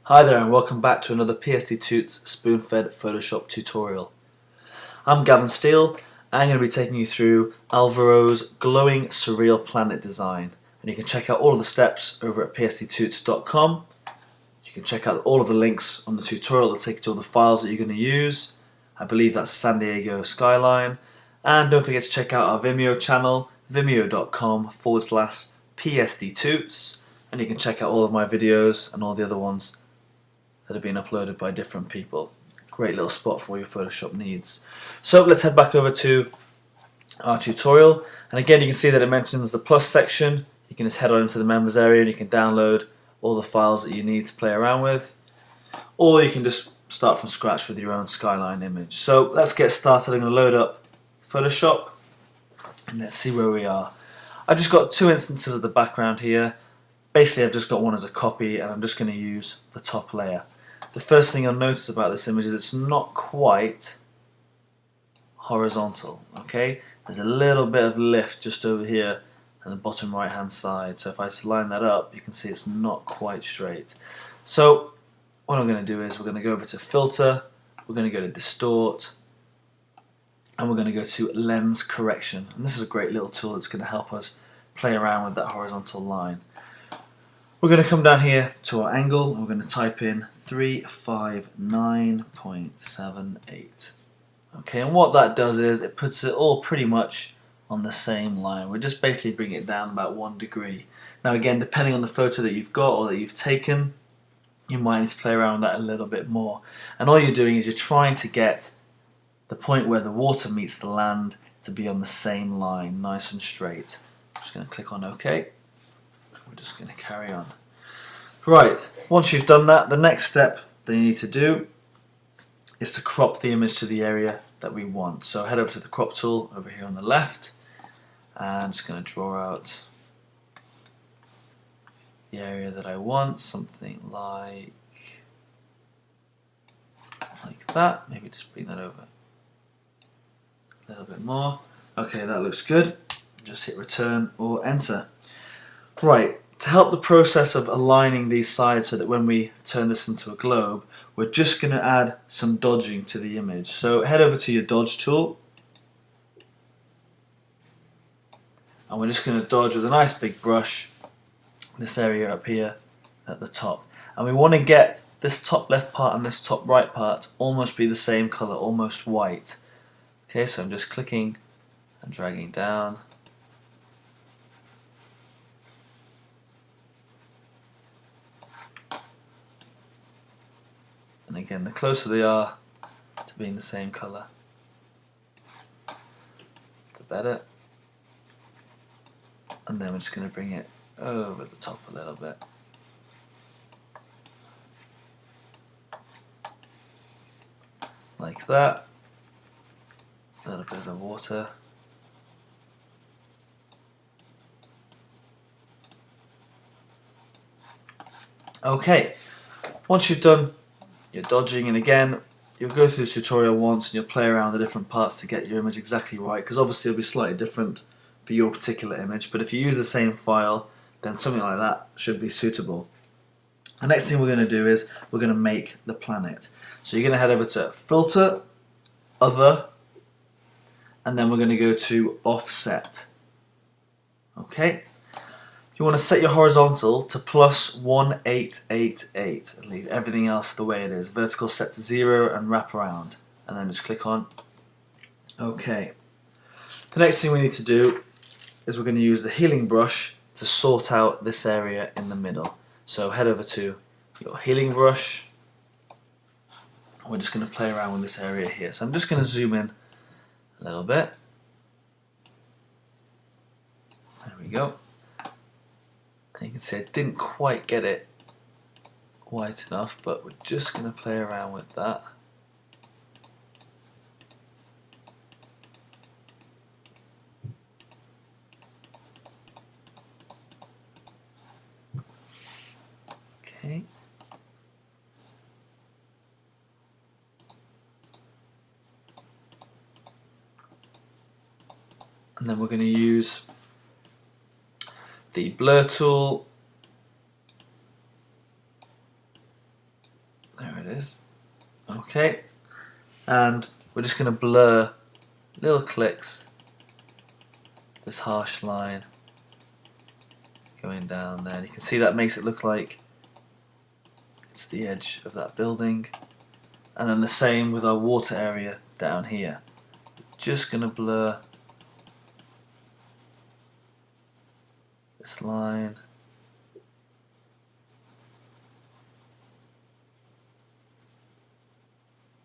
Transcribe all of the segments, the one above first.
Hi there and welcome back to another PSD Toots spoon-fed Photoshop tutorial. I'm Gavin Steele and I'm going to be taking you through Alvaro's glowing surreal planet design. And you can check out all of the steps over at psdtoots.com. You can check out all of the links on the tutorial that take you to all the files that you're going to use. I believe that's a San Diego skyline. And don't forget to check out our Vimeo channel, vimeo.com/psdtoots. And you can check out all of my videos and all the other ones that have been uploaded by different people. Great little spot for your Photoshop needs. So let's head back over to our tutorial, and again you can see that it mentions the plus section. You can just head on into the members area and you can download all the files that you need to play around with, or you can just start from scratch with your own skyline image. So let's get started. I'm going to load up Photoshop and let's see where we are. I've just got two instances of the background here. Basically I've just got one as a copy and I'm just going to use the top layer. The first thing you'll notice about this image is it's not quite horizontal, okay? There's a little bit of lift just over here on the bottom right hand side, so if I line that up you can see it's not quite straight. So what I'm going to do is we're going to go over to filter, we're going to go to distort, and we're going to go to lens correction, and this is a great little tool that's going to help us play around with that horizontal line. We're going to come down here to our angle and we're going to type in 359.78. Okay, and what that does is it puts it all pretty much on the same line. We're just basically bringing it down about 1 degree. Now again, depending on the photo that you've got or that you've taken, you might need to play around with that a little bit more. And all you're doing is you're trying to get the point where the water meets the land to be on the same line, nice and straight. I'm just going to click on OK. We're just going to carry on. Right, once you've done that, the next step that you need to do is to crop the image to the area that we want. So head over to the crop tool over here on the left, and I'm just going to draw out the area that I want, something like that. Maybe just bring that over a little bit more. Okay, that looks good. Just hit return or enter. Right, to help the process of aligning these sides so that when we turn this into a globe, we're just going to add some dodging to the image. So head over to your dodge tool, and we're just going to dodge with a nice big brush this area up here at the top. And we want to get this top left part and this top right part almost be the same color, almost white. Okay, so I'm just clicking and dragging down. And again, the closer they are to being the same colour, the better. And then we're just going to bring it over the top a little bit. Like that. A little bit of the water. Okay, once you've done your dodging, and again you'll go through this tutorial once and you'll play around with the different parts to get your image exactly right, because obviously it'll be slightly different for your particular image, but if you use the same file then something like that should be suitable. The next thing we're going to do is we're going to make the planet. So you're going to head over to filter, other, and then we're going to go to offset. Okay. You want to set your horizontal to +1888 and leave everything else the way it is. Vertical set to 0 and wrap around, and then just click on OK. The next thing we need to do is we're going to use the healing brush to sort out this area in the middle. So head over to your healing brush. We're just going to play around with this area here. So I'm just going to zoom in a little bit. There we go. And you can see I didn't quite get it white enough, but we're just going to play around with that. Okay. And then we're going to use the blur tool it is. Okay, and we're just going to blur little clicks, this harsh line going down there. And you can see that makes it look like it's the edge of that building. And then the same with our water area down here. Just going to blur this line.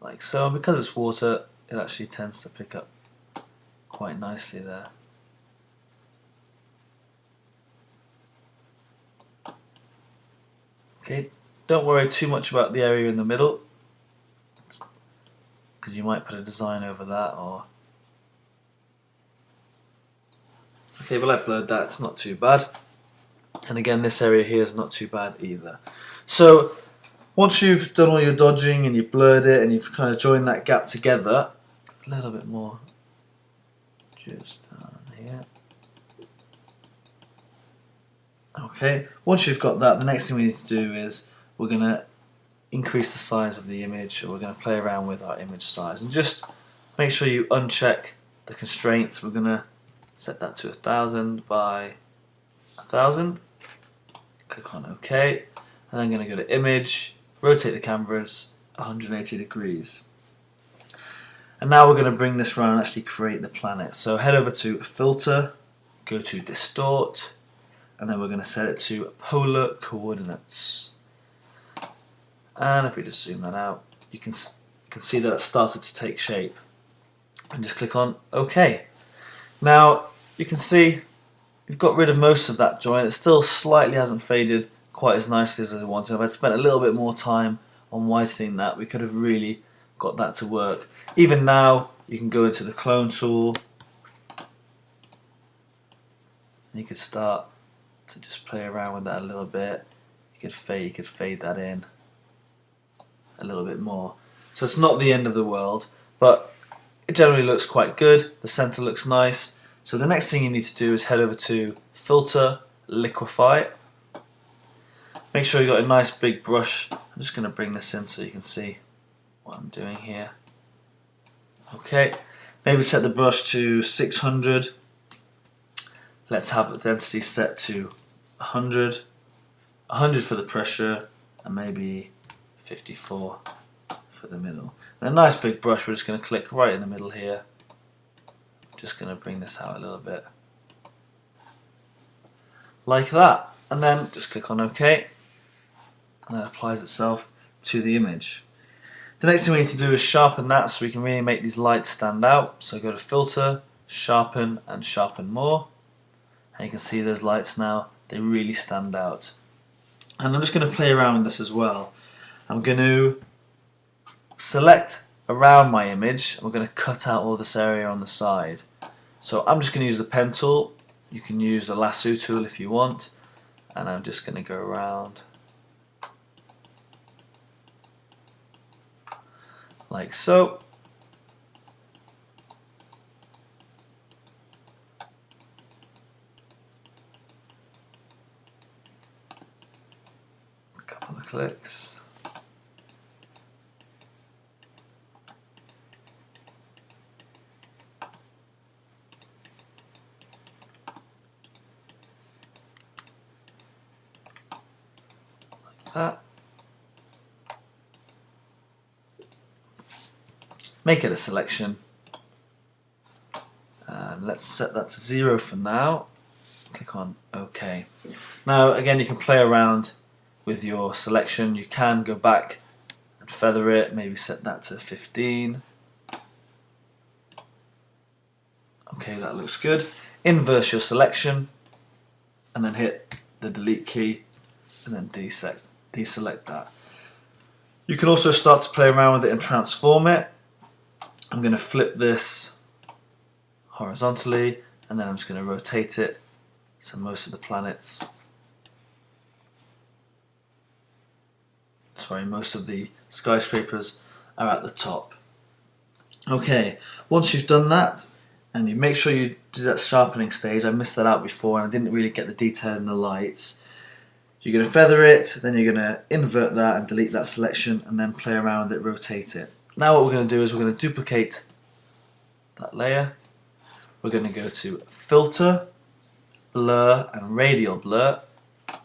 Like so, and because it's water, it actually tends to pick up quite nicely there. Okay, don't worry too much about the area in the middle, because you might put a design over that, or... Okay, well, I blurred that, it's not too bad. And again, this area here is not too bad either. So once you've done all your dodging and you've blurred it and you've kind of joined that gap together, a little bit more just down here. Okay, once you've got that, the next thing we need to do is we're going to increase the size of the image, or we're going to play around with our image size. And just make sure you uncheck the constraints. We're going to set that to 1000 by 1000. Click on OK. And I'm going to go to Image, rotate the canvas 180 degrees. And now we're going to bring this around and actually create the planet. So head over to Filter, go to Distort, and then we're going to set it to polar coordinates. And if we just zoom that out, you can see that it started to take shape. And just click on OK. Now you can see we've got rid of most of that joint. It still slightly hasn't faded quite as nicely as I wanted. If I'd spent a little bit more time on whitening that, we could have really got that to work. Even now, you can go into the clone tool and you could start to just play around with that a little bit. You could fade that in a little bit more. So it's not the end of the world, but it generally looks quite good. The center looks nice. So the next thing you need to do is head over to Filter, Liquify. Make sure you've got a nice big brush. I'm just going to bring this in so you can see what I'm doing here. Okay, maybe set the brush to 600. Let's have the density set to 100. 100 for the pressure, and maybe 54 for the middle. And a nice big brush, we're just going to click right in the middle here. Just going to bring this out a little bit. Like that. And then just click on OK. And that applies itself to the image. The next thing we need to do is sharpen that so we can really make these lights stand out. So go to Filter, Sharpen, and Sharpen More. And you can see those lights now, they really stand out. And I'm just going to play around with this as well. I'm going to select around my image, and we're going to cut out all this area on the side. So I'm just going to use the pen tool. You can use the lasso tool if you want. And I'm just going to go around like so. A couple of clicks. Like that. Make it a selection. Let's set that to 0 for now. Click on OK. Now again, you can play around with your selection. You can go back and feather it, maybe set that to 15. Okay, that looks good. Inverse your selection and then hit the delete key and then deselect that. You can also start to play around with it and transform it. I'm going to flip this horizontally and then I'm just going to rotate it so most of the planets, most of the skyscrapers are at the top. Okay, once you've done that and you make sure you do that sharpening stage, I missed that out before and I didn't really get the detail in the lights, You're going to feather it, then you're going to invert that and delete that selection, and then play around with it, rotate it. Now what we're going to do is we're going to duplicate that layer. We're going to go to Filter, Blur and Radial Blur. I'm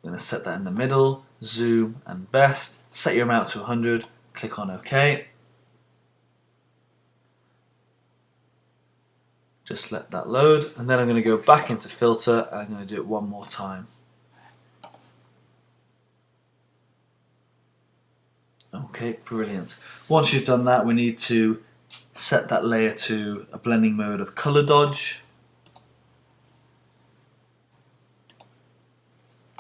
going to set that in the middle, Zoom and Best. Set your amount to 100, click on OK. Just let that load, and then I'm going to go back into Filter and I'm going to do it one more time. Okay, brilliant. Once you've done that, we need to set that layer to a blending mode of Color Dodge.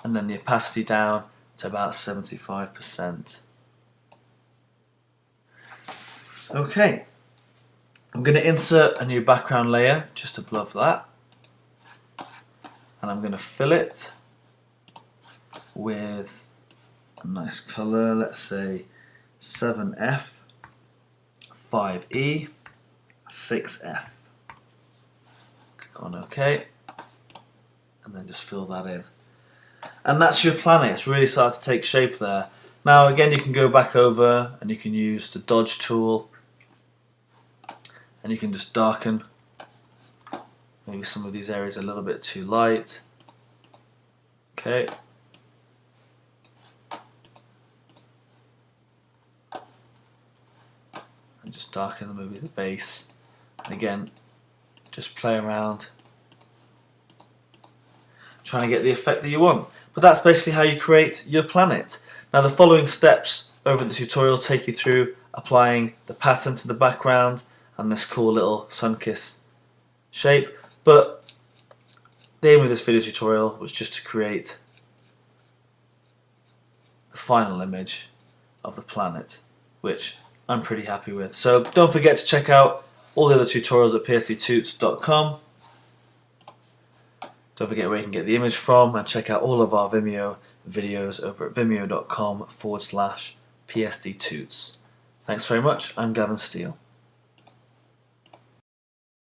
And then the opacity down to about 75%. Okay, I'm going to insert a new background layer just above that, and I'm going to fill it with a nice colour, let's say 7F, 5E, 6F. Click on OK, and then just fill that in. And that's your planet. It's really started to take shape there. Now again, you can go back over and you can use the dodge tool, and you can just darken maybe some of these areas a little bit too light. Okay. And just darken maybe the base. And again, just play around, trying to get the effect that you want. But that's basically how you create your planet. Now the following steps over the tutorial take you through applying the pattern to the background and this cool little sun-kiss shape. But the aim of this video tutorial was just to create the final image of the planet, which I'm pretty happy with. So don't forget to check out all the other tutorials at psdtoots.com. Don't forget where you can get the image from, and check out all of our Vimeo videos over at vimeo.com/psdtoots. Thanks very much. I'm Gavin Steele.